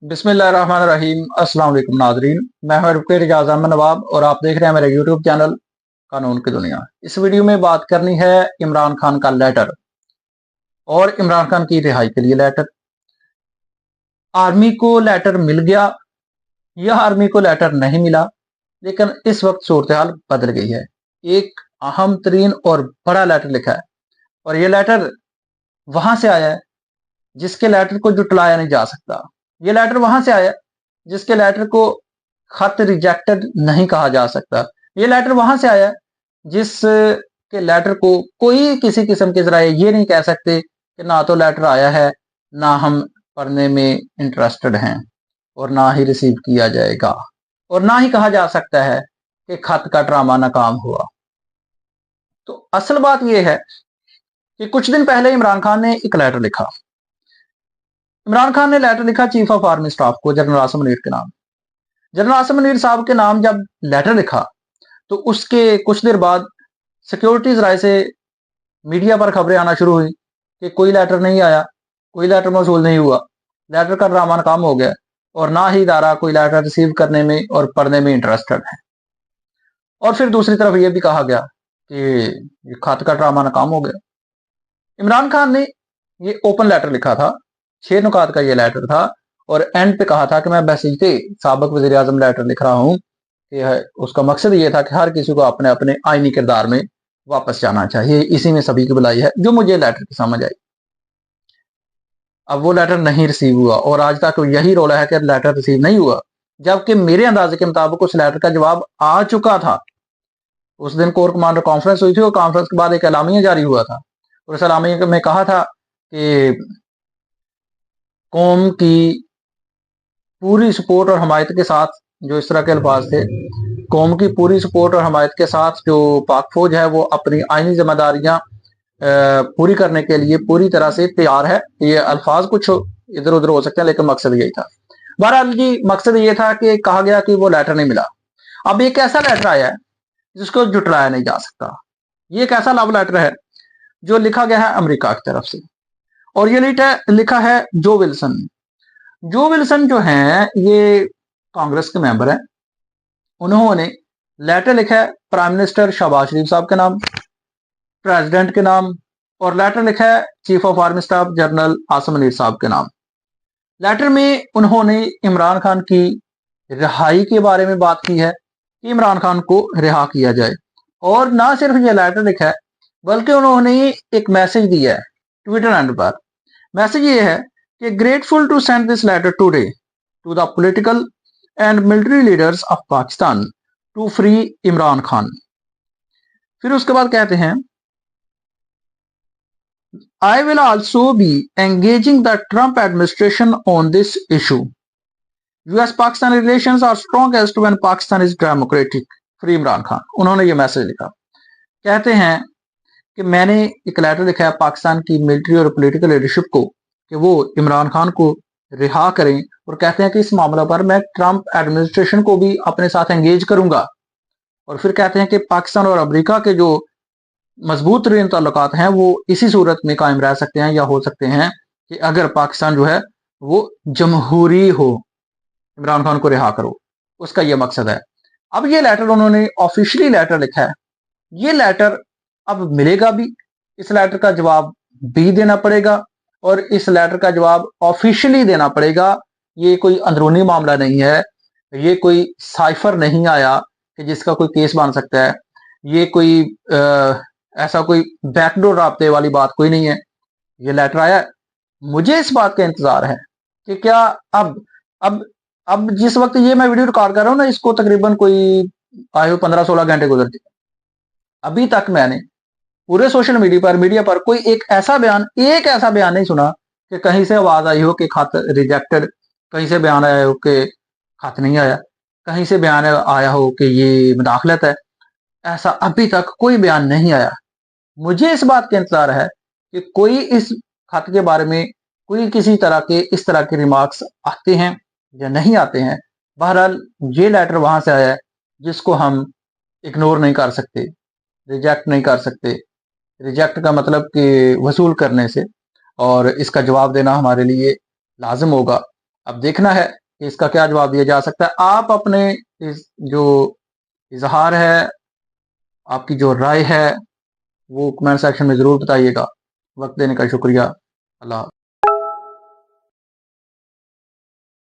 बिस्मिल्लाहिर्रहमानिर्रहीम। अस्सलाम वालेकुम नाजरीन, मैं हूं एडवोकेट एजाज अहमद नवाब और आप देख रहे हैं मेरा यूट्यूब चैनल कानून की दुनिया। इस वीडियो में बात करनी है इमरान खान का लेटर और इमरान खान की रिहाई के लिए लेटर। आर्मी को लेटर मिल गया या आर्मी को लेटर नहीं मिला, लेकिन इस वक्त सूरत हाल बदल गई है। एक अहम तरीन और बड़ा लेटर लिखा है और यह लेटर वहां से आया है जिसके लेटर को जुटलाया नहीं जा सकता। ये लेटर वहां से आया जिसके लेटर को खत रिजेक्टेड नहीं कहा जा सकता। ये लेटर वहां से आया जिस के लेटर को कोई किसी किस्म के जराए ये नहीं कह सकते कि ना तो लेटर आया है, ना हम पढ़ने में इंटरेस्टेड हैं और ना ही रिसीव किया जाएगा, और ना ही कहा जा सकता है कि खत का ड्रामा नाकाम हुआ। तो असल बात यह है कि कुछ दिन पहले इमरान खान ने एक लेटर लिखा। इमरान खान ने लेटर लिखा चीफ ऑफ आर्मी स्टाफ को, जनरल आसिम मुनीर के नाम। जनरल आसिम मुनीर साहब के नाम जब लेटर लिखा तो उसके कुछ देर बाद सिक्योरिटीज राय से मीडिया पर खबरें आना शुरू हुई कि कोई लेटर नहीं आया, कोई लेटर मौसूल नहीं हुआ, लेटर का ड्रामा नाकाम हो गया और ना ही इदारा कोई लेटर रिसीव करने में और पढ़ने में इंटरेस्टेड है। और फिर दूसरी तरफ यह भी कहा गया कि खत का ड्रामा नाकाम हो गया। इमरान खान ने ये ओपन लेटर लिखा था, 6 नुकात का ये लेटर था और एंड पे कहा था कि मैं बसीते साबिक वज़ीर आज़म लेटर लिख रहा हूँ कि उसका मकसद ये था कि हर किसी को अपने अपने आईनी किरदार में वापस जाना चाहिए, इसी में सभी की भलाई है, जो मुझे लेटर की समझ आई। अब वो लेटर नहीं रिसीव हुआ और आज तक यही रोला है कि लेटर रिसीव नहीं हुआ, जबकि मेरे अंदाजे के मुताबिक उस लेटर का जवाब आ चुका था। उस दिन कोर कमांडर कॉन्फ्रेंस हुई थी और कॉन्फ्रेंस के बाद एक एलामिया जारी हुआ था और उस एलामिया में कहा था कि कौम की पूरी सपोर्ट और हमायत के साथ, जो इस तरह के अल्फाज थे, कौम की पूरी सपोर्ट और हमायत के साथ जो पाक फौज है वो अपनी आईनी जिम्मेदारियां पूरी करने के लिए पूरी तरह से तैयार है। ये अल्फाज कुछ इधर उधर हो सकते हैं लेकिन मकसद यही था। बहरहाल जी, मकसद ये था कि कहा गया कि वो लेटर नहीं मिला। अब एक ऐसा लेटर आया है जिसको जुटलाया नहीं जा सकता। ये एक ऐसा लव लेटर है जो लिखा गया है अमेरिका की तरफ से और ये लिखा है जो विल्सन। जो विल्सन जो हैं ये कांग्रेस के मेंबर हैं। उन्होंने लेटर लिखा है प्राइम मिनिस्टर शहबाज शरीफ साहब के नाम, प्रेसिडेंट के नाम, और लेटर लिखा है chief of army staff general Asim Munir साहब के नाम। लेटर में उन्होंने इमरान खान की रिहाई के बारे में बात की है कि इमरान खान को रिहा किया जाए, और ना सिर्फ ये लेटर लिखा है बल्कि उन्होंने एक मैसेज दिया है ट्विटर हैंडल पर। मैसेज ये है कि grateful to send this letter today to the political and military leaders of Pakistan to free Imran Khan. फिर उसके बाद कहते हैं I will also be engaging the Trump administration on this issue. US Pakistan relations are strongest when Pakistan is democratic, free Imran Khan. उन्होंने ये message लिखा। कहते हैं कि मैंने एक लेटर लिखा है पाकिस्तान की मिलिट्री और पॉलिटिकल लीडरशिप को कि वो इमरान खान को रिहा करें, और कहते हैं कि इस मामले पर मैं ट्रंप एडमिनिस्ट्रेशन को भी अपने साथ एंगेज करूंगा। और फिर कहते हैं कि पाकिस्तान और अमेरिका के जो मजबूत तरीन ताल्लुकात हैं वो इसी सूरत में कायम रह सकते हैं या हो सकते हैं कि अगर पाकिस्तान जो है वो जमहूरी हो, इमरान खान को रिहा करो, उसका यह मकसद है। अब ये लेटर उन्होंने ऑफिशियली लेटर लिखा है। ये लेटर अब मिलेगा भी, इस लेटर का जवाब भी देना पड़ेगा और इस लेटर का जवाब ऑफिशियली देना पड़ेगा। ये कोई अंदरूनी मामला नहीं है, ये कोई साइफर नहीं आया कि जिसका कोई केस बन सकता है, ये कोई ऐसा कोई बैकडोर राब्ते वाली बात कोई नहीं है। ये लेटर आया, मुझे इस बात का इंतजार है कि क्या अब अब जिस वक्त ये मैं वीडियो रिकॉर्ड कर रहा हूं ना, इसको तकरीबन कोई आए हुए 15-16 घंटे गुजर चुके। अभी तक मैंने पूरे सोशल मीडिया पर कोई एक ऐसा बयान नहीं सुना कि कहीं से आवाज आई हो कि खत रिजेक्टेड, कहीं से बयान आया हो कि खत नहीं आया, कहीं से बयान आया हो कि ये मुदाखलत है। ऐसा अभी तक कोई बयान नहीं आया। मुझे इस बात का इंतजार है कि कोई इस खत के बारे में कोई किसी तरह के इस तरह के रिमार्क्स आते हैं या नहीं आते हैं। बहरहाल ये लेटर वहां से आया है जिसको हम इग्नोर नहीं कर सकते, रिजेक्ट नहीं कर सकते। रिजेक्ट का मतलब कि वसूल करने से, और इसका जवाब देना हमारे लिए लाजिम होगा। अब देखना है कि इसका क्या जवाब दिया जा सकता है। आप अपने इस जो इजहार है, आपकी जो राय है, वो कमेंट सेक्शन में ज़रूर बताइएगा। वक्त देने का शुक्रिया। अल्लाह।